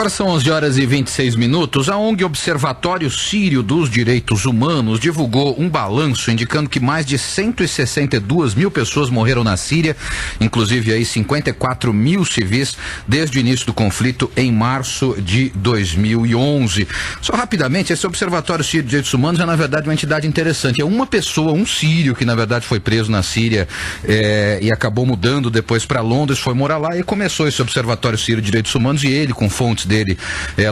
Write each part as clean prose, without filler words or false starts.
Agora são 11h26. A ONG Observatório Sírio dos Direitos Humanos divulgou um balanço indicando que mais de 162 mil pessoas morreram na Síria, inclusive aí 54 mil civis desde o início do conflito em março de 2011. Só rapidamente, esse Observatório Sírio dos Direitos Humanos é na verdade uma entidade interessante. É uma pessoa, um sírio que na verdade foi preso na Síria e acabou mudando depois para Londres, foi morar lá e começou esse Observatório Sírio de Direitos Humanos, e ele, com fontes dele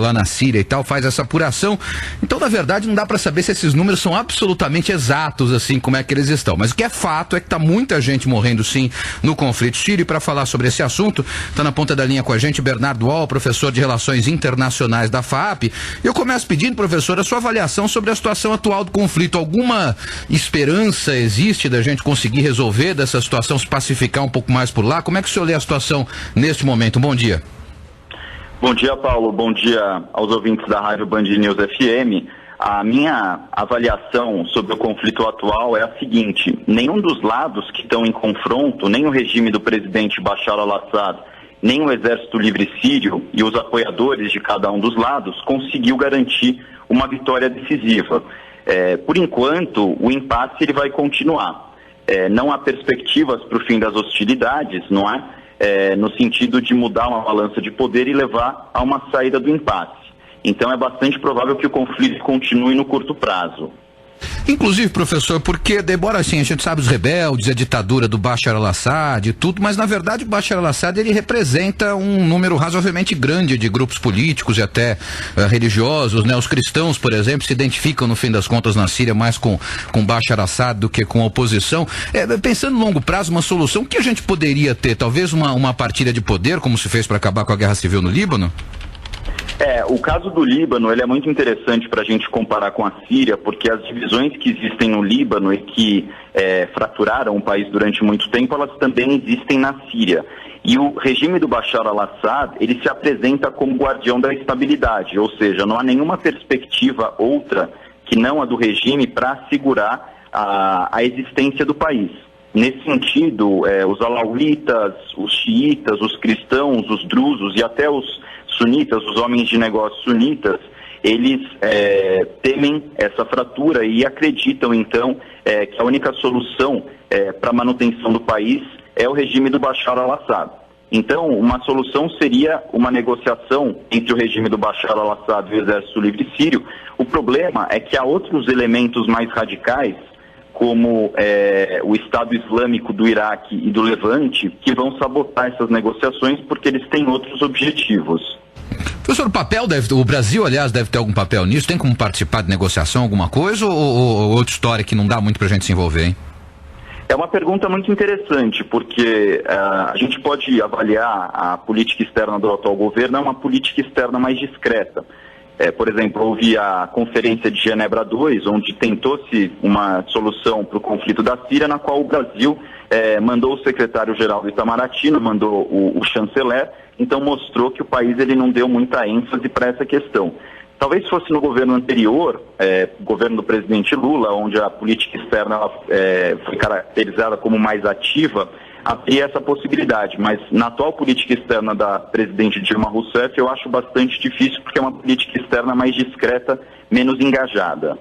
lá na Síria e tal, faz essa apuração. Então, na verdade, não dá para saber se esses números são absolutamente exatos, assim, como é que eles estão. Mas o que é fato é que tá muita gente morrendo, sim, no conflito sírio. E para falar sobre esse assunto, tá na ponta da linha com a gente Bernardo Wall, professor de Relações Internacionais da FAAP. Eu começo pedindo, professor, a sua avaliação sobre a situação atual do conflito. Alguma esperança existe da gente conseguir resolver dessa situação, se pacificar um pouco mais por lá? Como é que o senhor lê a situação neste momento? Bom dia. Bom dia, Paulo. Bom dia aos ouvintes da Rádio Band News FM. A minha avaliação sobre o conflito atual é a seguinte: nenhum dos lados que estão em confronto, nem o regime do presidente Bashar al-Assad, nem o Exército Livre Sírio e os apoiadores de cada um dos lados conseguiu garantir uma vitória decisiva. Por enquanto, o impasse ele vai continuar. Não há perspectivas para o fim das hostilidades, não é? No sentido de mudar uma balança de poder e levar a uma saída do impasse. Então é bastante provável que o conflito continue no curto prazo. Inclusive, professor, porque, embora assim, a gente sabe os rebeldes, a ditadura do Bashar al-Assad e tudo, mas na verdade o Bashar al-Assad ele representa um número razoavelmente grande de grupos políticos e até religiosos, né? Os cristãos, por exemplo, se identificam no fim das contas na Síria mais com Bashar al-Assad do que com a oposição. Pensando no longo prazo, uma solução, o que a gente poderia ter? Talvez uma partilha de poder, como se fez para acabar com a guerra civil no Líbano? O caso do Líbano ele é muito interessante para a gente comparar com a Síria, porque as divisões que existem no Líbano e que fraturaram o país durante muito tempo, elas também existem na Síria. E o regime do Bashar al-Assad, ele se apresenta como guardião da estabilidade, ou seja, não há nenhuma perspectiva outra que não a do regime para assegurar a existência do país. Nesse sentido, os alauítas, os xiitas, os cristãos, os drusos e até os sunitas, os homens de negócios sunitas, eles temem essa fratura e acreditam, então, que a única solução para a manutenção do país é o regime do Bashar al-Assad. Então, uma solução seria uma negociação entre o regime do Bashar al-Assad e o Exército Livre Sírio. O problema é que há outros elementos mais radicais, como o Estado Islâmico do Iraque e do Levante, que vão sabotar essas negociações porque eles têm outros objetivos. Professor, o Brasil, aliás, deve ter algum papel nisso? Tem como participar de negociação, alguma coisa, ou outra história que não dá muito pra gente se envolver, hein? É uma pergunta muito interessante, porque a gente pode avaliar a política externa do atual governo, é uma política externa mais discreta. Por exemplo, houve a Conferência de Genebra II, onde tentou-se uma solução para o conflito da Síria, na qual o Brasil mandou o secretário-geral do Itamaraty, mandou o chanceler, então mostrou que o país ele não deu muita ênfase para essa questão. Talvez fosse no governo anterior, governo do presidente Lula, onde a política externa foi caracterizada como mais ativa, havia essa possibilidade, mas na atual política externa da presidente Dilma Rousseff eu acho bastante difícil, porque é uma política externa mais discreta, menos engajada.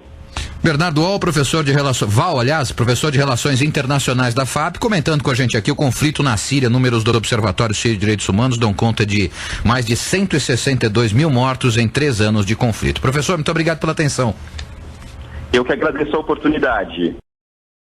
Bernardo Wall, professor de Relações Internacionais da FAAP, comentando com a gente aqui o conflito na Síria. Números do Observatório Sírio de Direitos Humanos dão conta de mais de 162 mil mortos em 3 anos de conflito. Professor, muito obrigado pela atenção. Eu que agradeço a oportunidade.